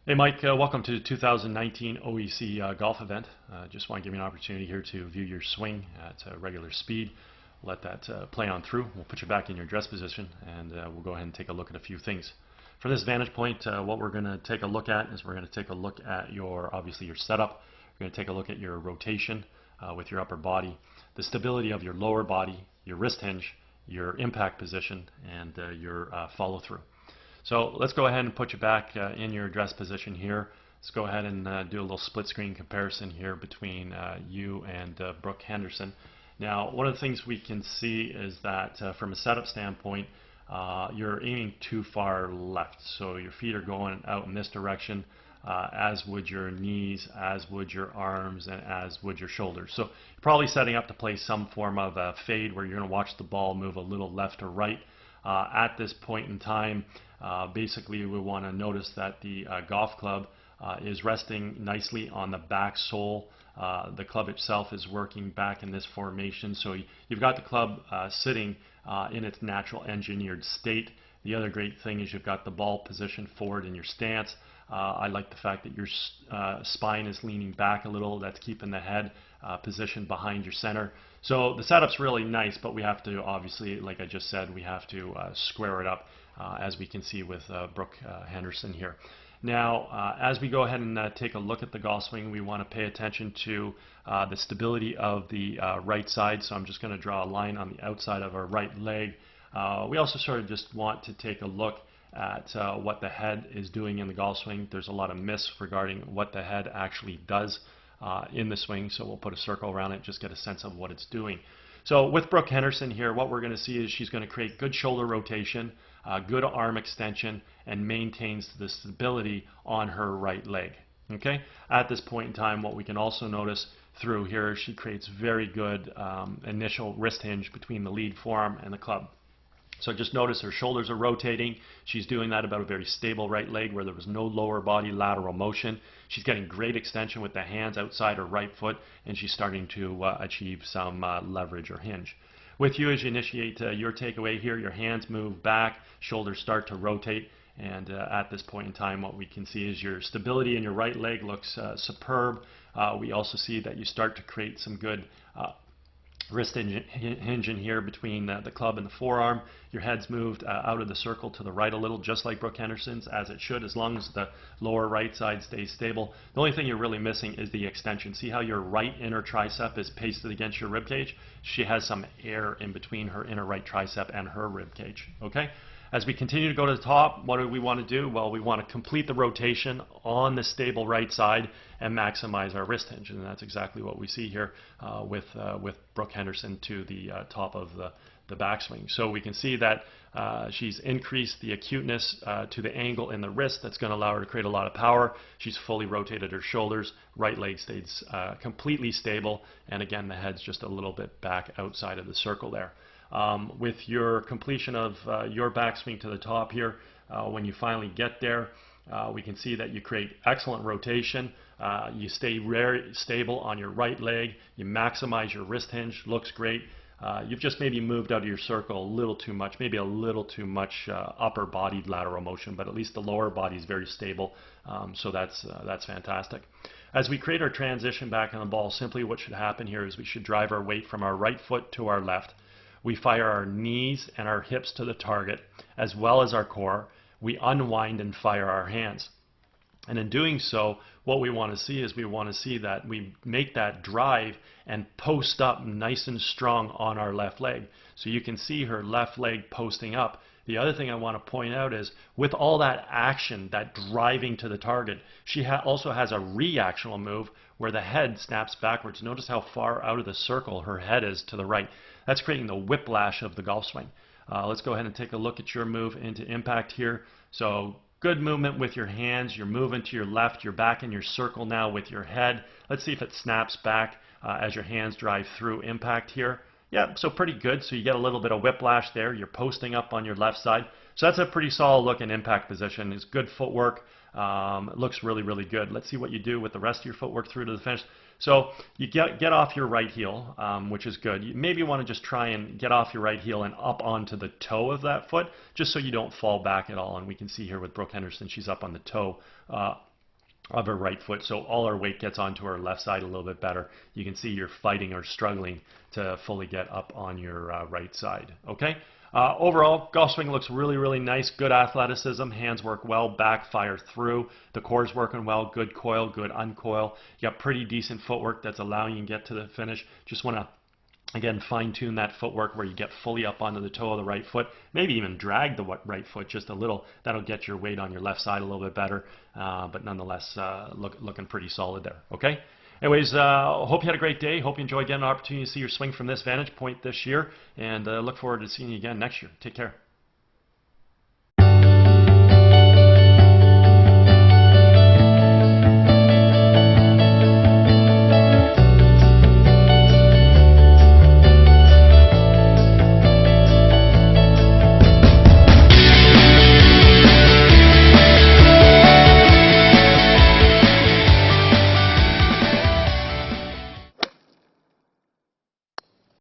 Hey Mike, welcome to the 2019 OEC golf event. Just want to give you an opportunity here to view your swing at regular speed. Let that play on through. We'll put you back in your dress position and we'll go ahead and take a look at a few things. From this vantage point, what we're going to take a look at is we're going to take a look at obviously your setup. We're going to take a look at your rotation with your upper body, the stability of your lower body, your wrist hinge, your impact position, and your follow through. So let's go ahead and put you back in your dress position here. Let's go ahead and do a little split screen comparison here between you and Brooke Henderson. Now, one of the things we can see is that from a setup standpoint, you're aiming too far left. So your feet are going out in this direction, as would your knees, as would your arms, and as would your shoulders. So you're probably setting up to play some form of a fade where you're going to watch the ball move a little left or right. At this point in time, basically we want to notice that the golf club is resting nicely on the back sole. The club itself is working back in this formation, so you've got the club sitting in its natural engineered state. The other great thing is you've got the ball positioned forward in your stance. I like the fact that your spine is leaning back a little. That's keeping the head positioned behind your center. So the setup's really nice, but we have to, obviously, like I just said, we have to square it up as we can see with Brooke Henderson here. Now, as we go ahead and take a look at the golf swing, we want to pay attention to the stability of the right side. So I'm just going to draw a line on the outside of our right leg. We also sort of just want to take a look at what the head is doing in the golf swing. There's a lot of myths regarding what the head actually does in the swing, so we'll put a circle around it, just get a sense of what it's doing. So with Brooke Henderson here, what we're going to see is she's going to create good shoulder rotation, good arm extension, and maintains the stability on her right leg. Okay. At this point in time, what we can also notice through here, she creates very good initial wrist hinge between the lead forearm and the club. So just notice her shoulders are rotating. She's doing that about a very stable right leg where there was no lower body lateral motion. She's getting great extension with the hands outside her right foot, and she's starting to achieve some leverage or hinge. With you, as you initiate your takeaway here, your hands move back, shoulders start to rotate, and at this point in time, what we can see is your stability in your right leg looks superb. We also see that you start to create some good wrist hinge in here between the club and the forearm. Your head's moved out of the circle to the right a little, just like Brooke Henderson's, as it should, as long as the lower right side stays stable. The only thing you're really missing is the extension. See how your right inner tricep is pasted against your rib cage? She has some air in between her inner right tricep and her rib cage. Okay? As we continue to go to the top, what do we want to do? Well, we want to complete the rotation on the stable right side and maximize our wrist hinge, and that's exactly what we see here with Brooke Henderson to the top of the backswing. So we can see that she's increased the acuteness to the angle in the wrist. That's going to allow her to create a lot of power. She's fully rotated her shoulders. Right leg stays completely stable, and again, the head's just a little bit back outside of the circle there. With your completion of your backswing to the top here, when you finally get there, we can see that you create excellent rotation. You stay very stable on your right leg. You maximize your wrist hinge. Looks great. You've just maybe moved out of your circle a little too much, maybe a little too much upper body lateral motion, but at least the lower body is very stable. So that's fantastic. As we create our transition back on the ball, simply what should happen here is we should drive our weight from our right foot to our left. We fire our knees and our hips to the target, as well as our core. We unwind and fire our hands. And in doing so, what we want to see is we want to see that we make that drive and post up nice and strong on our left leg. So you can see her left leg posting up. The other thing I want to point out is with all that action, that driving to the target, she also has a reactional move where the head snaps backwards. Notice how far out of the circle her head is to the right. That's creating the whiplash of the golf swing. Let's go ahead and take a look at your move into impact here. So good movement with your hands. You're moving to your left. You're back in your circle now with your head. Let's see if it snaps back as your hands drive through impact here. Yeah, so pretty good. So you get a little bit of whiplash there. You're posting up on your left side. So that's a pretty solid look in impact position. It's good footwork. It looks really, really good. Let's see what you do with the rest of your footwork through to the finish. So you get off your right heel, which is good. You maybe want to just try and get off your right heel and up onto the toe of that foot, just so you don't fall back at all. And we can see here with Brooke Henderson, she's up on the toe of our right foot, so all our weight gets onto our left side a little bit better. You can see you're fighting or struggling to fully get up on your right side. Okay. Overall, golf swing looks really, really nice. Good athleticism. Hands work well. Back fire through. The core's working well. Good coil, good uncoil. You got pretty decent footwork that's allowing you to get to the finish. Just want to again, fine-tune that footwork where you get fully up onto the toe of the right foot. Maybe even drag the right foot just a little. That'll get your weight on your left side a little bit better. But nonetheless, looking pretty solid there. Okay? Anyways, hope you had a great day. Hope you enjoyed getting an opportunity to see your swing from this vantage point this year. And look forward to seeing you again next year. Take care.